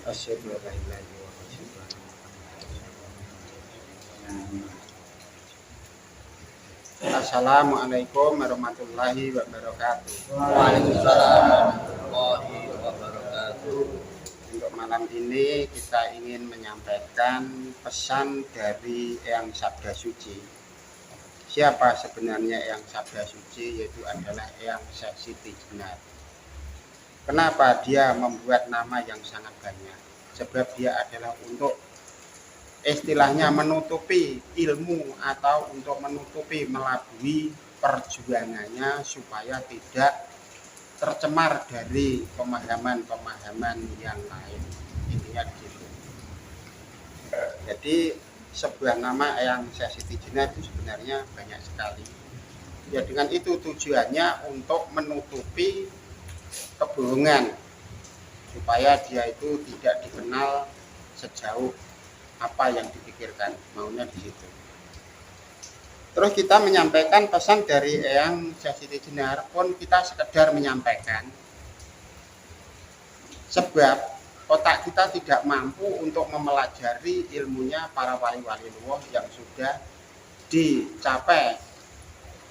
Asyhadu an la ilaha illallah wa asyhadu anna Muhammadan. Assalamualaikum warahmatullahi wabarakatuh. Waalaikumsalam warahmatullahi wabarakatuh. Untuk malam ini kita ingin menyampaikan pesan dari Eyang Sabda Suci. Siapa sebenarnya Eyang Sabda Suci? Yaitu adalah Eyang Syekh Siti Jenar. Kenapa dia membuat nama yang sangat banyak? Sebab dia adalah untuk istilahnya menutupi ilmu atau untuk menutupi melabui perjuangannya supaya tidak tercemar dari pemahaman-pemahaman yang lain. Intinya di situ. Jadi sebuah nama Eyang Syekh Siti Jenar itu sebenarnya banyak sekali. Ya dengan itu tujuannya untuk menutupi kebohongan supaya dia itu tidak dikenal sejauh apa yang dipikirkan, maunya di situ. Terus kita menyampaikan pesan dari Eyang Syekh Siti Jenar pun kita sekedar menyampaikan sebab otak kita tidak mampu untuk mempelajari ilmunya para wali-wali Allah yang sudah dicapai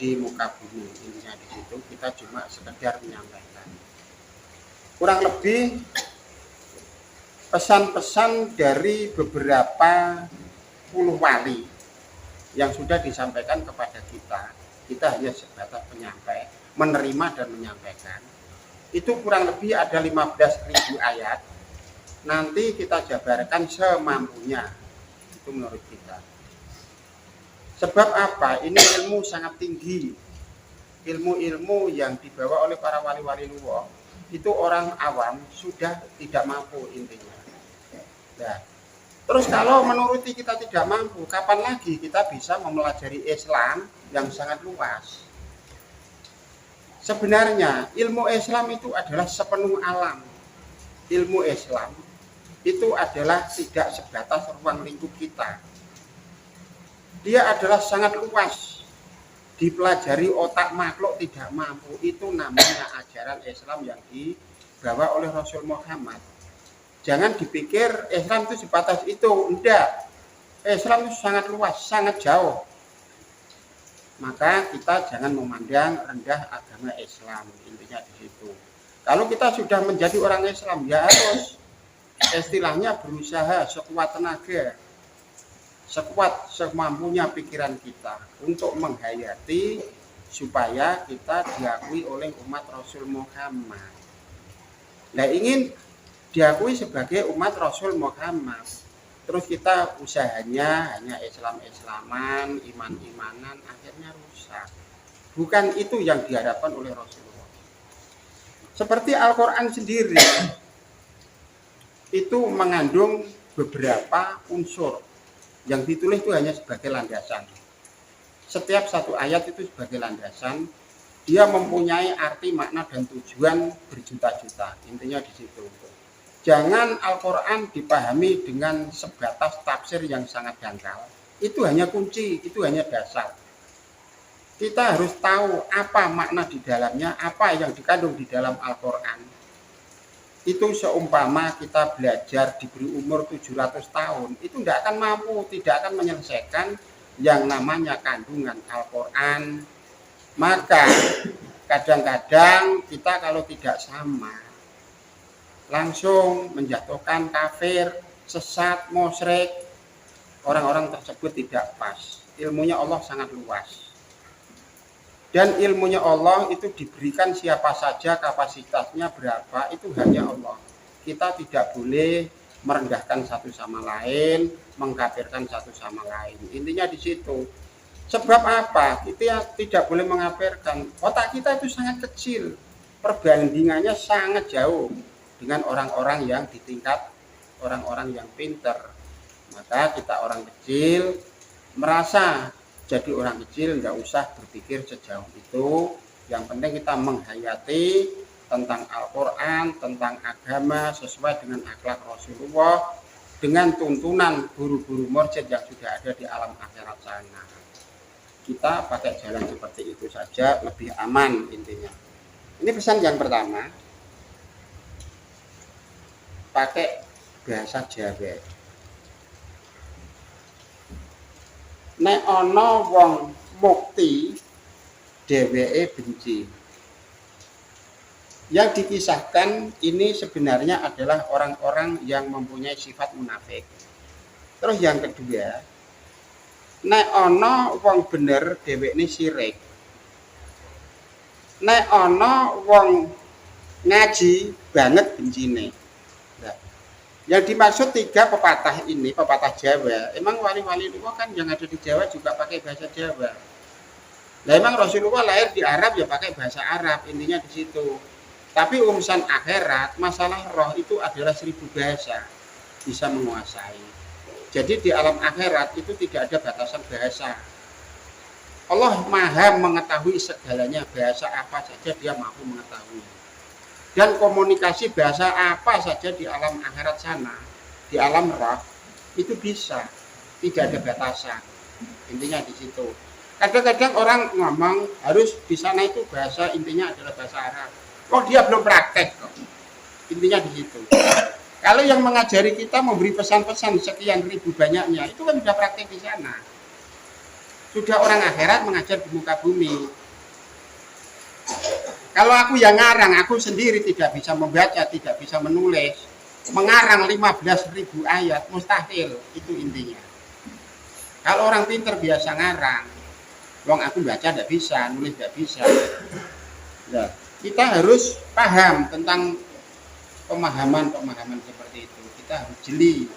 di muka bumi. Intinya di situ kita cuma sekedar menyampaikan. Kurang lebih pesan-pesan dari beberapa puluh wali yang sudah disampaikan kepada kita hanya sebatas penyampai, menerima dan menyampaikan. Itu kurang lebih ada 15.000 ayat. Nanti kita jabarkan semampunya. Itu menurut kita. Sebab apa? Ini ilmu sangat tinggi. Ilmu-ilmu yang dibawa oleh para wali-wali luwih itu orang awam sudah tidak mampu intinya. Nah, terus kalau menuruti kita tidak mampu, kapan lagi kita bisa mempelajari Islam yang sangat luas? Sebenarnya ilmu Islam itu adalah sepenuh alam. Ilmu Islam itu adalah tidak sebatas ruang lingkup kita. Dia adalah sangat luas. Dipelajari otak makhluk tidak mampu. Itu namanya ajaran Islam yang dibawa oleh Rasul Muhammad. Jangan dipikir Islam itu sebatas itu. Enggak. Islam itu sangat luas, sangat jauh. Maka kita jangan memandang rendah agama Islam. Intinya di situ. Kalau kita sudah menjadi orang Islam, ya harus istilahnya berusaha sekuat tenaga, sekuat semampunya pikiran kita untuk menghayati supaya kita diakui oleh umat Rasul Muhammad. Nah, ingin diakui sebagai umat Rasul Muhammad, terus kita usahanya hanya Islam-Islaman, iman-imanan, akhirnya rusak. Bukan itu yang diharapkan oleh Rasulullah. Seperti Al-Quran sendiri itu mengandung beberapa unsur yang ditulis itu hanya sebagai landasan. Setiap satu ayat itu sebagai landasan, dia mempunyai arti, makna dan tujuan berjuta-juta. Intinya di situ. Jangan Al-Quran dipahami dengan sebatas tafsir yang sangat dangkal. Itu hanya kunci, itu hanya dasar. Kita harus tahu apa makna di dalamnya, apa yang dikandung di dalam Al-Quran. Itu seumpama kita belajar diberi umur 700 tahun, itu tidak akan mampu, tidak akan menyelesaikan yang namanya kandungan Al-Quran. Maka kadang-kadang kita kalau tidak sama, langsung menjatuhkan kafir, sesat, musyrik. Orang-orang tersebut tidak pas. Ilmunya Allah sangat luas. Dan ilmunya Allah itu diberikan siapa saja, kapasitasnya berapa, itu hanya Allah. Kita tidak boleh merendahkan satu sama lain, mengkafirkan satu sama lain. Intinya di situ. Sebab apa? Kita tidak boleh mengkafirkan. Otak kita itu sangat kecil. Perbandingannya sangat jauh dengan orang-orang yang di tingkat orang-orang yang pintar. Maka kita orang kecil merasa jadi orang kecil, nggak usah berpikir sejauh itu. Yang penting kita menghayati tentang Al-Quran, tentang agama sesuai dengan akhlak Rasulullah, dengan tuntunan guru-guru mursyid yang sudah ada di alam akhirat sana. Kita pakai jalan seperti itu saja, lebih aman intinya. Ini pesan yang pertama. Pakai bahasa Jawa. Nek ana wong mukti dheweke benci. Yang dikisahkan ini sebenarnya adalah orang-orang yang mempunyai sifat munafik. Terus yang kedua, nek ana wong bener dheweke syirik. Nek ana wong ngaji banget bencine. Nah, yang dimaksud 3 pepatah ini, pepatah Jawa, emang wali-wali luwih kan yang ada di Jawa juga pakai bahasa Jawa. Nah, emang Rasulullah lahir di Arab ya pakai bahasa Arab, intinya di situ. Tapi urusan akhirat, masalah roh itu adalah 1000 bahasa bisa menguasai. Jadi di alam akhirat itu tidak ada batasan bahasa. Allah Maha mengetahui segalanya, bahasa apa saja Dia mampu mengetahui. Dan komunikasi bahasa apa saja di alam akhirat sana, di alam roh itu bisa, tidak ada batasan. Intinya di situ. Kadang-kadang orang ngomong harus di sana itu bahasa intinya adalah bahasa Arab. Oh dia belum praktek kok. Intinya di situ. Kalau yang mengajari kita memberi pesan-pesan sekian ribu banyaknya, itu kan sudah praktek di sana. Sudah orang akhirat mengajar di muka bumi. Kalau aku yang ngarang, aku sendiri tidak bisa membaca, tidak bisa menulis. Mengarang 15.000 ayat, mustahil. Itu intinya. Kalau orang pinter biasa ngarang, wong aku baca tidak bisa, nulis tidak bisa. Nah, kita harus paham tentang pemahaman seperti itu. Kita harus jeli.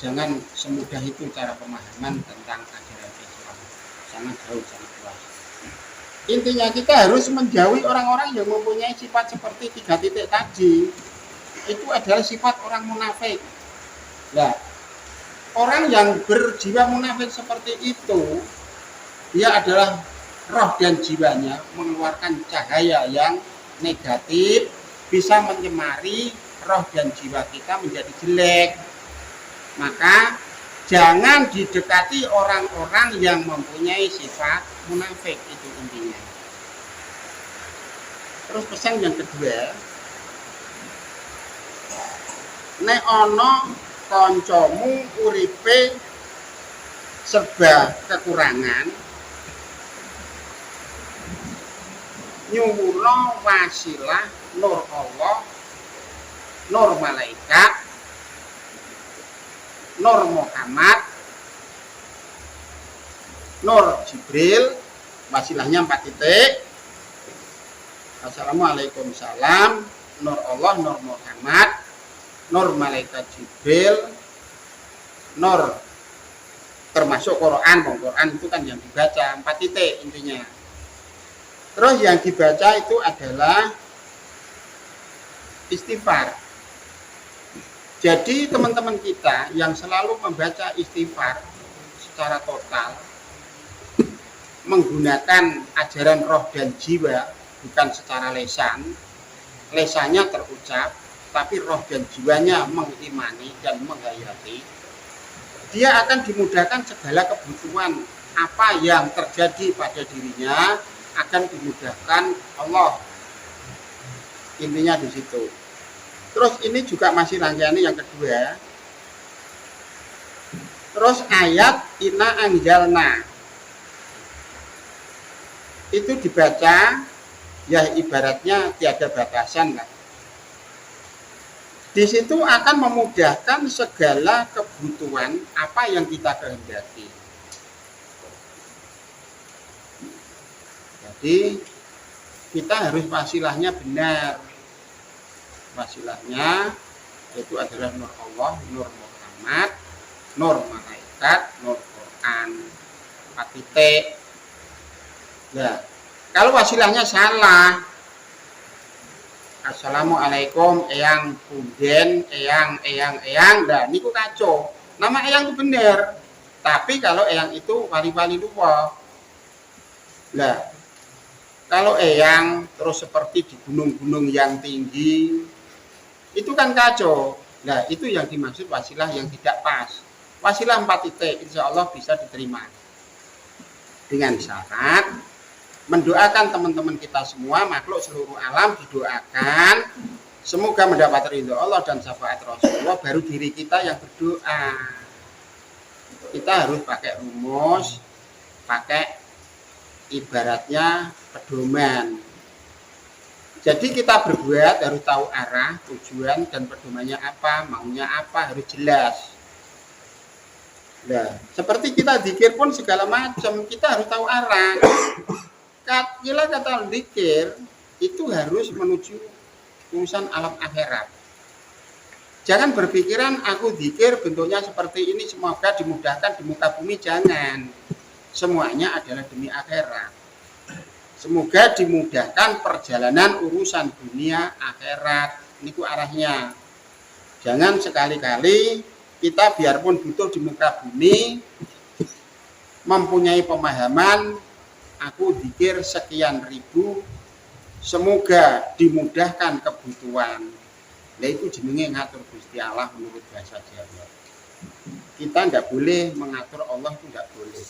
Jangan semudah itu cara pemahaman tentang ajaran Islam. Sangat jauh, sangat luas. Intinya kita harus menjauhi orang-orang yang mempunyai sifat seperti 3 titik tadi. Itu adalah sifat orang munafik. Nah, orang yang berjiwa munafik seperti itu, dia adalah roh dan jiwanya mengeluarkan cahaya yang negatif, bisa menyemari roh dan jiwa kita menjadi jelek. Maka jangan didekati orang-orang yang mempunyai sifat munafik, itu intinya. Terus pesan yang kedua, nek ana kancamu uripe serba kekurangan, nyuwuna wasilah nur Allah, nur malaikat, nur Muhammad, nur Jibril, wasilahnya 4 titik. Assalamualaikum salam, nur Allah, nur Muhammad, nur malaikat Jibril, nur termasuk Quran. Quran itu kan yang dibaca 4 titik intinya. Terus yang dibaca itu adalah istighfar. Jadi teman-teman kita yang selalu membaca istighfar secara total, menggunakan ajaran roh dan jiwa, bukan secara lesan. Lesannya terucap, tapi roh dan jiwanya mengimani dan menghayati. Dia akan dimudahkan segala kebutuhan apa yang terjadi pada dirinya, akan dimudahkan Allah. Intinya di situ. Terus ini juga masih rangkaiannya yang kedua. Terus ayat inna anjalna itu dibaca ya ibaratnya tiada batasan lah. Di situ akan memudahkan segala kebutuhan apa yang kita kehendaki. Jadi kita harus wasilahnya benar. Wasilahnya itu adalah nur Allah, nur Muhammad, nur malaikat, nur Quran. 4 titik. Nah, kalau wasilahnya salah, Assalamualaikum eyang punden, eyang, nah niku kacau. Nama eyang itu benar. Tapi kalau eyang itu wali-wali lupa. Nah, kalau eyang terus seperti di gunung-gunung yang tinggi, itu kan kacau. Nah, itu yang dimaksud wasilah yang tidak pas. Wasilah 4 titik, insya Allah bisa diterima. Dengan syarat mendoakan teman-teman kita semua, makhluk seluruh alam didoakan semoga mendapat ridho Allah dan syafaat Rasulullah, baru diri kita yang berdoa. Kita harus pakai rumus, pakai ibaratnya pedoman. Jadi kita berbuat harus tahu arah, tujuan, dan pedomannya apa, maunya apa, harus jelas. Nah, seperti kita zikir pun segala macam, kita harus tahu arah. Kata zikir itu harus menuju urusan alam akhirat. Jangan berpikiran aku zikir bentuknya seperti ini, semoga dimudahkan di muka bumi, jangan. Semuanya adalah demi akhirat. Semoga dimudahkan perjalanan urusan dunia akhirat. Ini ku arahnya. Jangan sekali-kali kita biarpun butuh di muka bumi mempunyai pemahaman aku zikir sekian ribu, semoga dimudahkan kebutuhan. Nah itu jenenge ngatur Gusti Allah menurut bahasa Jawa. Kita tidak boleh mengatur Allah, itu tidak boleh.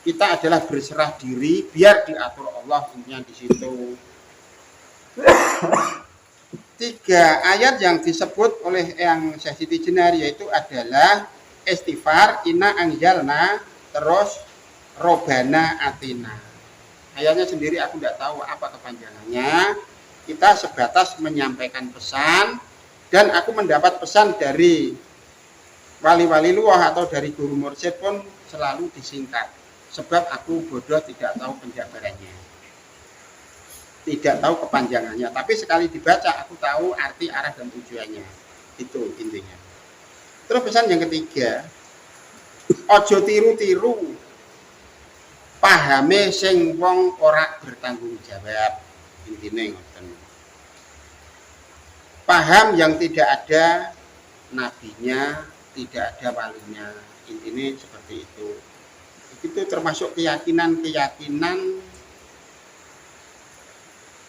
Kita adalah berserah diri biar diatur Allah, intinya di situ. 3 ayat yang disebut oleh yang Syekh Siti Jenar yaitu adalah istighfar, inna anjalna, terus robana atina. Ayatnya sendiri aku tidak tahu apa kepanjangannya. Kita sebatas menyampaikan pesan, dan aku mendapat pesan dari wali-wali luah atau dari guru mursyid pun selalu disingkat. Sebab aku bodoh tidak tahu penjabarannya, tidak tahu kepanjangannya. Tapi sekali dibaca aku tahu arti, arah, dan tujuannya. Itu intinya. Terus pesan yang ketiga, ojo tiru-tiru pahame sing wong ora bertanggung jawab. Intinya ngoten. Paham yang tidak ada nabinya, tidak ada walinya. Intinya seperti itu. Itu termasuk keyakinan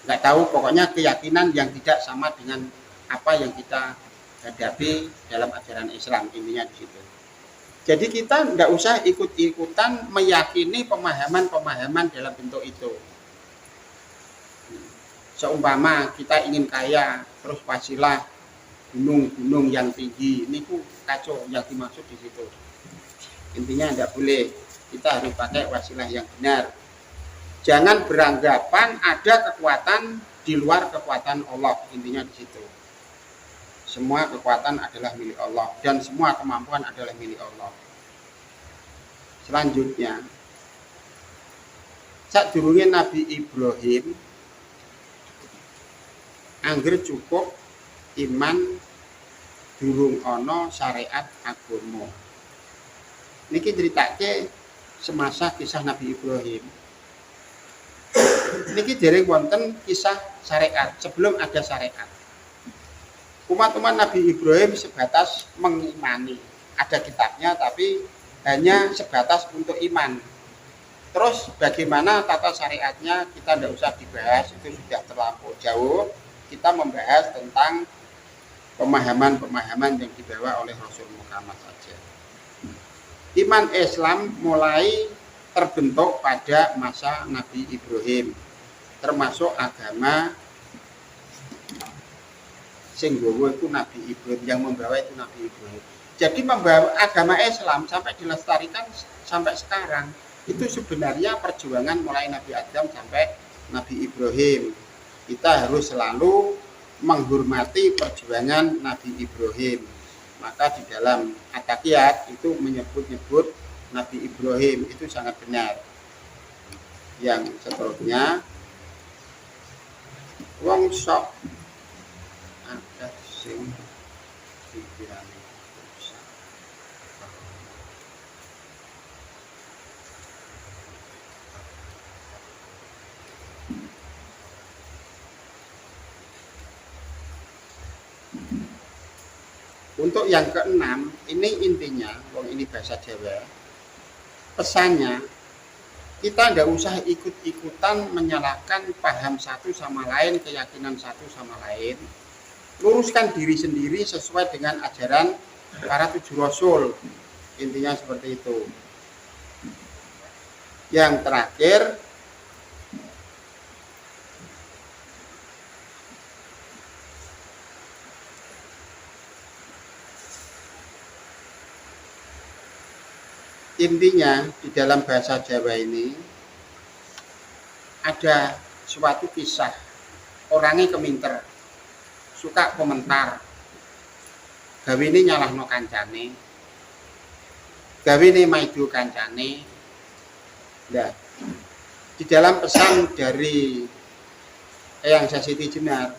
nggak tahu, pokoknya keyakinan yang tidak sama dengan apa yang kita hadapi dalam ajaran Islam, intinya di situ. Jadi kita nggak usah ikut-ikutan meyakini pemahaman-pemahaman dalam bentuk itu. Seumpama kita ingin kaya, terus wasilah gunung-gunung yang tinggi, ini ku kacau yang dimaksud di situ. Intinya nggak boleh. Kita harus pakai wasilah yang benar. Jangan beranggapan ada kekuatan di luar kekuatan Allah. Intinya di situ. Semua kekuatan adalah milik Allah dan semua kemampuan adalah milik Allah. Selanjutnya, sadurunge Nabi Ibrahim angger cukup iman durung ana syariat agama. Niki ceritake semasa kisah Nabi Ibrahim. Niki dereng wonten kisah syariat sebelum ada syariat. Umat-umat Nabi Ibrahim sebatas mengimani. Ada kitabnya tapi hanya sebatas untuk iman. Terus bagaimana tata syariatnya kita tidak usah dibahas, itu sudah terlampau jauh. Kita membahas tentang pemahaman-pemahaman yang dibawa oleh Rasul Muhammad saja. Iman Islam mulai terbentuk pada masa Nabi Ibrahim, termasuk agama sing nggawa itu Nabi Ibrahim, yang membawa itu Nabi Ibrahim. Jadi membawa agama Islam sampai dilestarikan sampai sekarang itu sebenarnya perjuangan mulai Nabi Adam sampai Nabi Ibrahim. Kita harus selalu menghormati perjuangan Nabi Ibrahim. Maka di dalam At-Taqiyat itu menyebut-nyebut Nabi Ibrahim, itu sangat benar. Yang seterusnya, wong sok ada sing pikiran Untuk yang keenam, ini intinya, ini bahasa Jawa, pesannya, kita tidak usah ikut-ikutan menyalahkan paham satu sama lain, keyakinan satu sama lain. Luruskan diri sendiri sesuai dengan ajaran para 7 Rasul. Intinya seperti itu. Yang terakhir, Intinya di dalam bahasa Jawa ini ada suatu kisah orangnya keminter, suka komentar, gawine nyalahno kancane, gawine maido kancane. Nah, di dalam pesan dari Eyang Sasiti Jenar,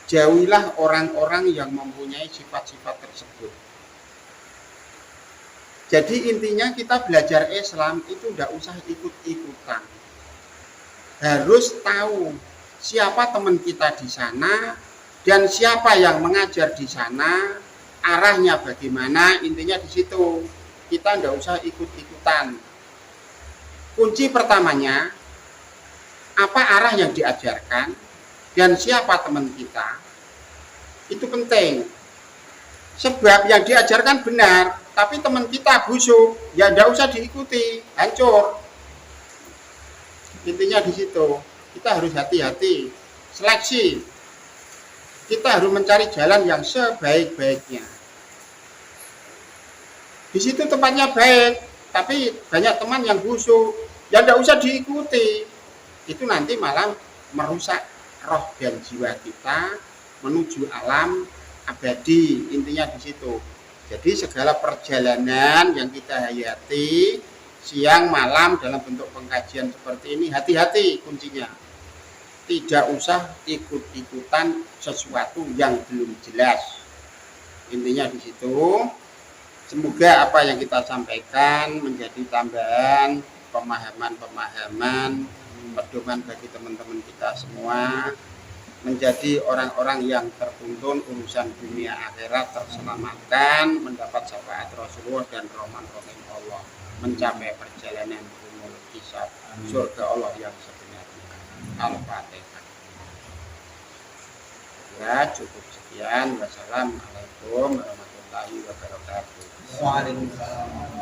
jauhilah orang-orang yang mempunyai sifat-sifat tersebut. Jadi intinya kita belajar Islam itu tidak usah ikut-ikutan. Harus tahu siapa teman kita di sana dan siapa yang mengajar di sana, arahnya bagaimana, intinya di situ. Kita tidak usah ikut-ikutan. Kunci pertamanya, apa arah yang diajarkan dan siapa teman kita, itu penting. Sebab yang diajarkan benar, tapi teman kita busuk, ya tidak usah diikuti, hancur. Intinya di situ, kita harus hati-hati, seleksi. Kita harus mencari jalan yang sebaik-baiknya. Di situ tempatnya baik, tapi banyak teman yang busuk, ya tidak usah diikuti. Itu nanti malah merusak roh dan jiwa kita menuju alam abadi, intinya di situ. Jadi segala perjalanan yang kita hayati siang malam dalam bentuk pengkajian seperti ini, hati-hati kuncinya. Tidak usah ikut-ikutan sesuatu yang belum jelas. Intinya di situ. Semoga apa yang kita sampaikan menjadi tambahan pemahaman-pemahaman, pedoman bagi teman-teman kita semua, menjadi orang-orang yang tertuntun urusan dunia akhirat terselamatkan, mendapat syafaat Rasulullah dan rahman-rahim Allah, mencapai perjalanan umur hisab surga Allah yang sebenarnya. Al-Fatihah. Ya, cukup sekian. Wassalamualaikum warahmatullahi wabarakatuh. Waalaikumsalam.